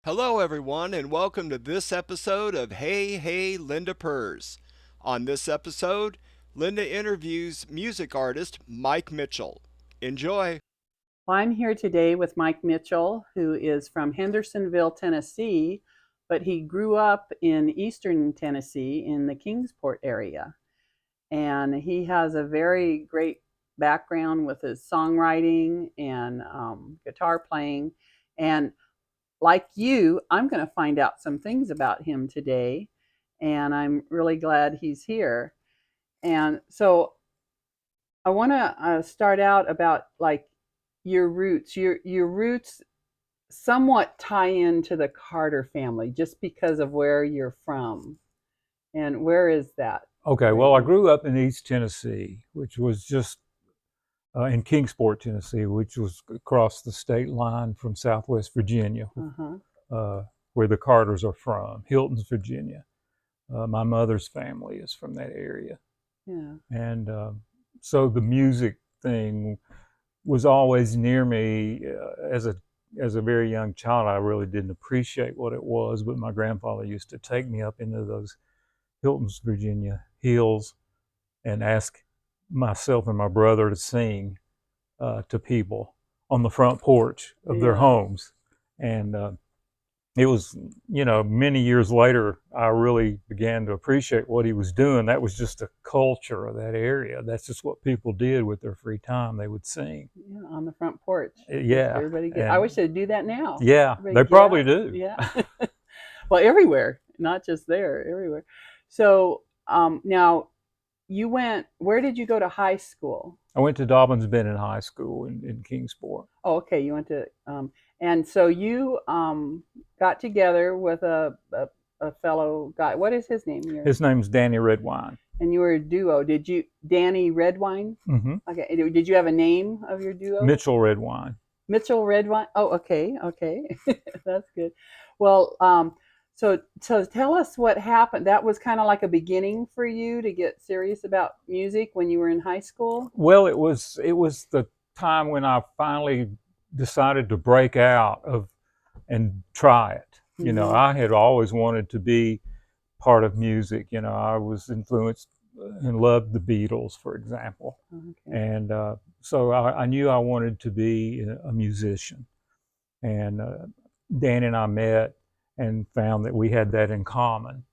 Hello, everyone, and welcome to this episode of Hey, Hey, Linda Purrs. On this episode, Linda interviews music artist Mike Mitchell. Enjoy. Well, I'm here today with Mike Mitchell, who is from Hendersonville, Tennessee, but he grew up in eastern Tennessee in the Kingsport area. And he has a very great background with his songwriting and guitar playing. And like you, I'm going to find out some things about him today. And I'm really glad he's here. And so I want to start out about like your roots. Your roots somewhat tie into the Carter family just because of where you're from. And where is that? Okay, Where well, I you? grew up in East Tennessee, which was just in Kingsport, Tennessee, which was across the state line from Southwest Virginia, Uh huh. uh, where the Carters are from, Hilton's, Virginia. My mother's family is from that area. Yeah. And so the music thing was always near me. As a very young child, I really didn't appreciate what it was, but my grandfather used to take me up into those Hilton's, Virginia hills and ask myself and my brother to sing to people on the front porch of their Yeah. homes. And it was, many years later, I really began to appreciate what he was doing. That was just a culture of that area. That's just what people did with their free time. They would sing. Yeah. On the front porch. Just Yeah. everybody get. I And wish they'd do that now. yeah, they Everybody get probably out. do. Yeah. Well, everywhere, not just there, everywhere. So now you went. Where did you go to high school? I went to Dobbins Bennett High School in Kingsport. Oh, okay. You went to, and so you got together with a fellow guy. What is his name? His name's Danny Redwine. And you were a duo. Did you, Danny Redwine? Hmm. Okay. Did you have a name of your duo? Mitchell Redwine. Mitchell Redwine. Oh, okay. Okay. That's good. Well, so tell us what happened. That was kind of like a beginning for you to get serious about music when you were in high school. Well, it was the time when I finally decided to break out of and try it. Mm-hmm. I had always wanted to be part of music. I was influenced and loved the Beatles, for example, Okay. and so I knew I wanted to be a musician. And Dan and I met and found that we had that in common,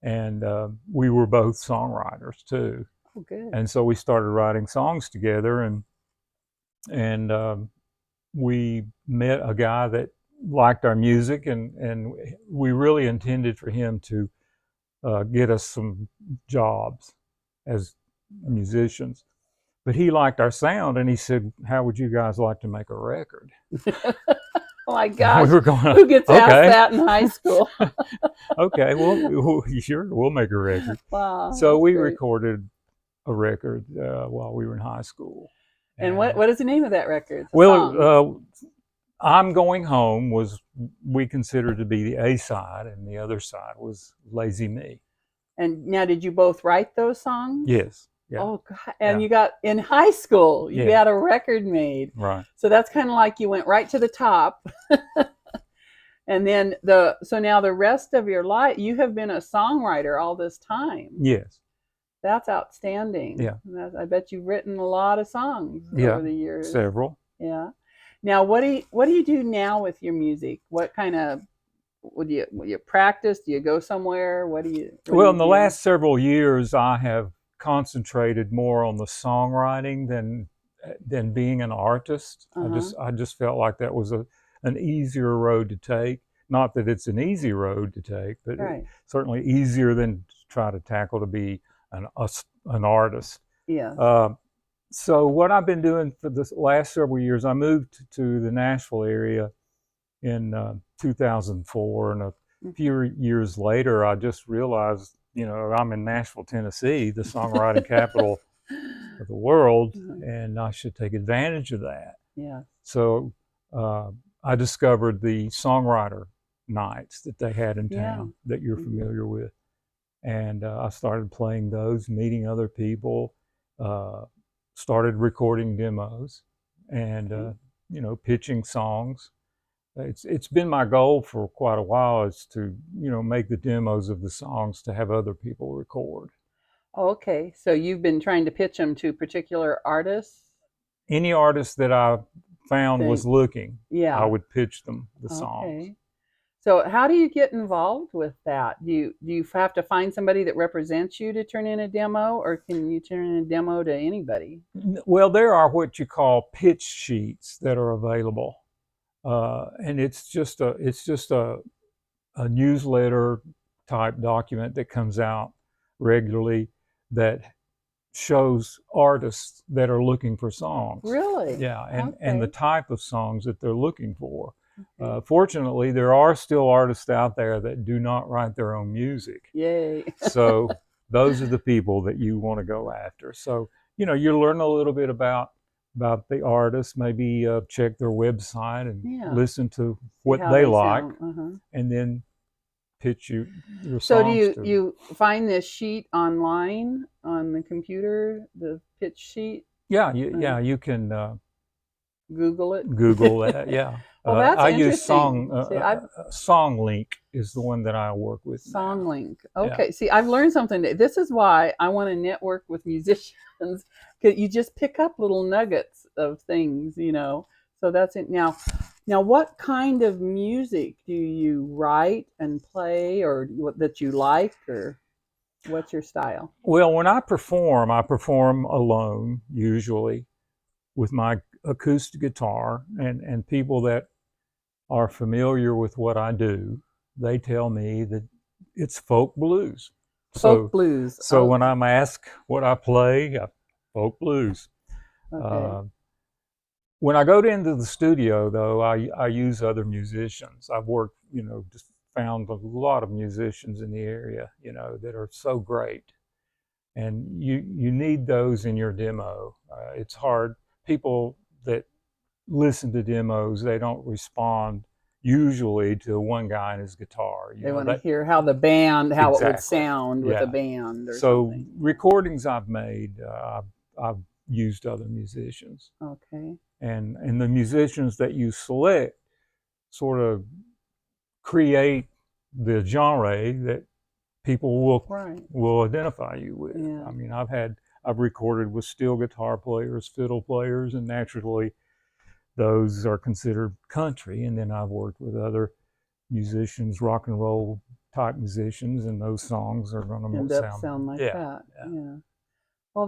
and we were both songwriters too. Oh, good. And so we started writing songs together, and we met a guy that liked our music, and we really intended for him to get us some jobs as musicians. But he liked our sound, and he said, "How would you guys like to make a record?" Oh my We gosh, were going, who gets asked "Okay, that in high school? okay, well, sure, we'll make a record." Wow, So that's we great. recorded a record while we were in high school, And and what is the name of that record? The song. well, "I'm Going Home" was we considered to be the A side, and the other side was "Lazy Me." And now, did you both write those songs? Yes, yeah, Oh God! And yeah, you got in high school, you yeah, got a record made. right. So that's kind of like you went right to the top, and then so now the rest of your life, you have been a songwriter all this time. Yes, That's outstanding. yeah, I bet you've written a lot of songs yeah, over the years. several. Yeah. Now, what do you do now with your music? What kind of would you practice? Do you go somewhere? What do you Well, in the do? last several years, I have concentrated more on the songwriting than being an artist. Uh huh. I just felt like that was an easier road to take. Not that it's an easy road to take, but Right. certainly easier than to try to tackle to be an artist. Yes. Uh, so what I've been doing for the last several years, I moved to the Nashville area in 2004, and a Mhm. few years later, I just realized, I'm in Nashville, Tennessee, the songwriting capital of the world, Mhm. and I should take advantage of that. Yeah. So uh, I discovered the songwriter nights that they had in Yeah. town that you're Hmm. familiar with, and I started playing those, meeting other people, uh, started recording demos, and Okay. pitching songs, it's been my goal for quite a while is to make the demos of the songs to have other people record. Okay, so you've been trying to pitch them to particular artists? Any artist that I found was looking, I Yeah. would pitch them the songs. Okay. So how do you get involved with that? Do you have to find somebody that represents you to turn in a demo, or can you turn in a demo to anybody? Well, there are what you call pitch sheets that are available, and it's just a newsletter type document that comes out regularly that shows artists that are looking for songs. Really? Yeah, and Okay. the type of songs that they're looking for. Okay. Fortunately, there are still artists out there that do not write their own music. Yay. So those are the people that you want to go after. So you learn a little bit about the artist, maybe check their website and Yeah. listen to See what how they like, sound. and then pitch your So do songs to you find this sheet online on the computer, the pitch sheet? you can Google it. Google that. Yeah. Well, that's I use interesting. See, I've SongLink is the one that I work with now. SongLink. Yeah. Okay. See, I've learned something. This is why I want to network with musicians, because you just pick up little nuggets of things, So that's it. Now, what kind of music do you write and play, or that you like, or what's your style? Well, when I perform alone, usually with my acoustic guitar, and people that are familiar with what I do, they tell me that it's folk blues. Folk blues. So Okay. when I'm asked what I play, folk blues. Okay. When I go into the studio, though, I use other musicians. I've worked, just found a lot of musicians in the area, that are so great. And you need those in your demo. It's hard. People that listen to demos, they don't respond usually to one guy and his guitar. They want to hear how it would sound with a band or something. So recordings I've made, I've used other musicians. Okay. And the musicians that you select sort of create the genre that people will identify you with. Yeah. I mean, I've recorded with steel guitar players, fiddle players, and naturally those are considered country. And then I've worked with other musicians, rock and roll type musicians, and those songs are going to sound like that. Yeah. Well,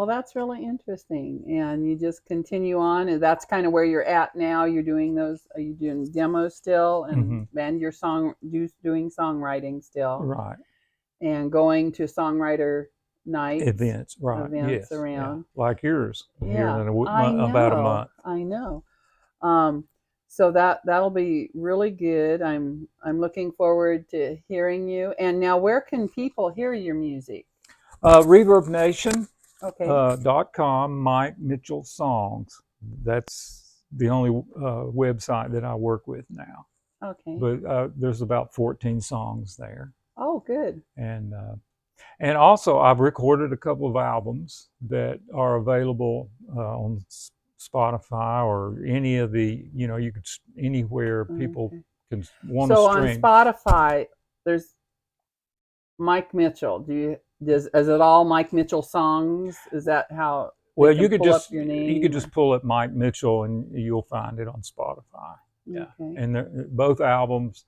that's really interesting. And you just continue on, and that's kind of where you're at now. You're doing those. Are you doing demos still, and your doing songwriting still, right? And going to songwriter nights, events around, like yours. Yeah, here in about a month. I know. So that'll be really good. I'm looking forward to hearing you. And now, where can people hear your music? ReverbNation.com, Mike Mitchell Songs. That's the only website that I work with now. Okay. But there's about 14 songs there. Oh, good. And also I've recorded a couple of albums that are available on Spotify or any of the, you could anywhere people can want to stream. So on Spotify, there's Mike Mitchell. Is it all Mike Mitchell songs? Is that how? Well, you could just your name, you could just pull up Mike Mitchell and you'll find it on Spotify. Yeah, and both albums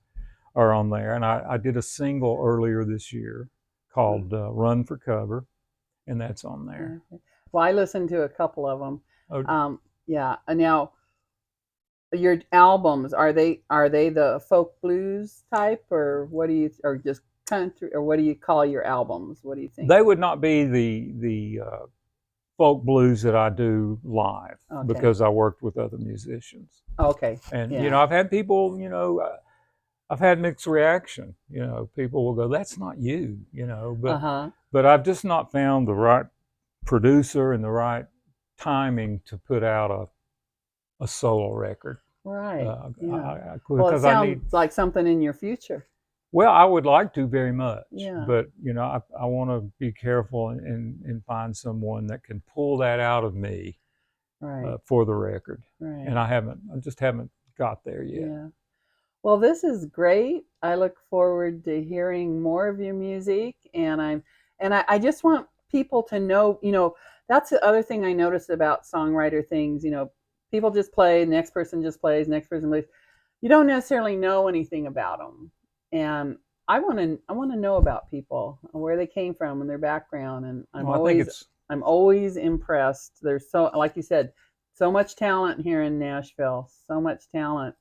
are on there. And I did a single earlier this year called "Run for Cover," and that's on there. Okay. Well, I listened to a couple of them. Oh. Yeah. And now, your albums, are they the folk blues type, or or just country, or what do you call your albums? What do you think? They would not be the folk blues that I do live, because I worked with other musicians. Okay. And I've had people, I've had mixed reaction. People will go, "That's not you," but I've just not found the right producer and the right timing to put out a solo record. Right. Well, it sounds like something in your future. Well, I would like to very much. Yeah. But I want to be careful and find someone that can pull that out of me, for the record. Right. And I just haven't got there yet. Yeah. Well, this is great. I look forward to hearing more of your music, and I just want people to know, that's the other thing I noticed about songwriter things. People just play, next person just plays, next person plays. You don't necessarily know anything about them, and I want to know about people, where they came from and their background, and Well, I think it's I'm always impressed. There's so, like you said, so much talent here in Nashville, so much talent.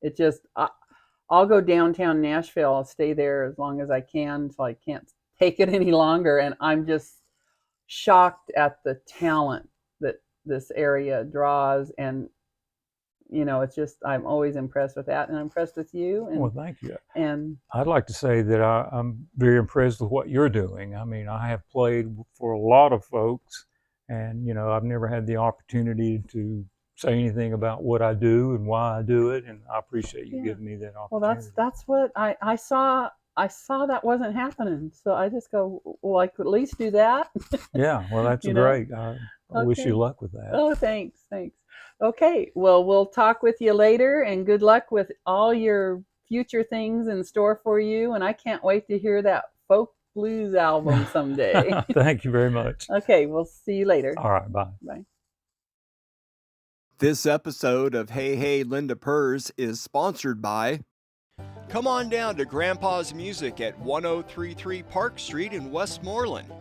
It just, I'll go downtown Nashville. I'll stay there as long as I can until I can't take it any longer. And I'm just shocked at the talent that this area draws. And, it's just, I'm always impressed with that. And I'm impressed with you. well, thank you. And I'd like to say that I'm very impressed with what you're doing. I mean, I have played for a lot of folks, and I've never had the opportunity to say anything about what I do and why I do it, and I appreciate you yeah, giving me that well, opportunity. that's what I saw. I saw that wasn't happening. So I just go, well, I could at least do that. Yeah, well, that's you know? great. I wish you Okay. luck with that. Oh, thanks. Thanks. Okay. Well, we'll talk with you later, and good luck with all your future things in store for you. And I can't wait to hear that folk blues album someday. Thank you very much. Okay. We'll see you later. All right, bye. Bye. This episode of Hey Hey Linda Purrs is sponsored by. Come on down to Grandpa's Music at 1033 Park Street in Westmoreland.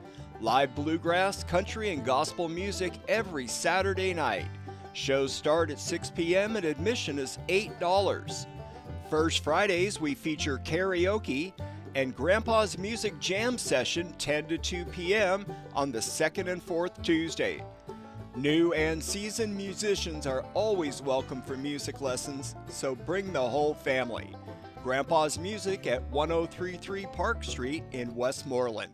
Live bluegrass, country, and gospel music every Saturday night. Shows start at 6 p.m. and admission is $8. First Fridays we feature karaoke and Grandpa's Music Jam Session 10 to 2 p.m. on the second and fourth Tuesday. New and seasoned musicians are always welcome for music lessons, so bring the whole family. Grandpa's Music at 1033 Park Street in Westmoreland.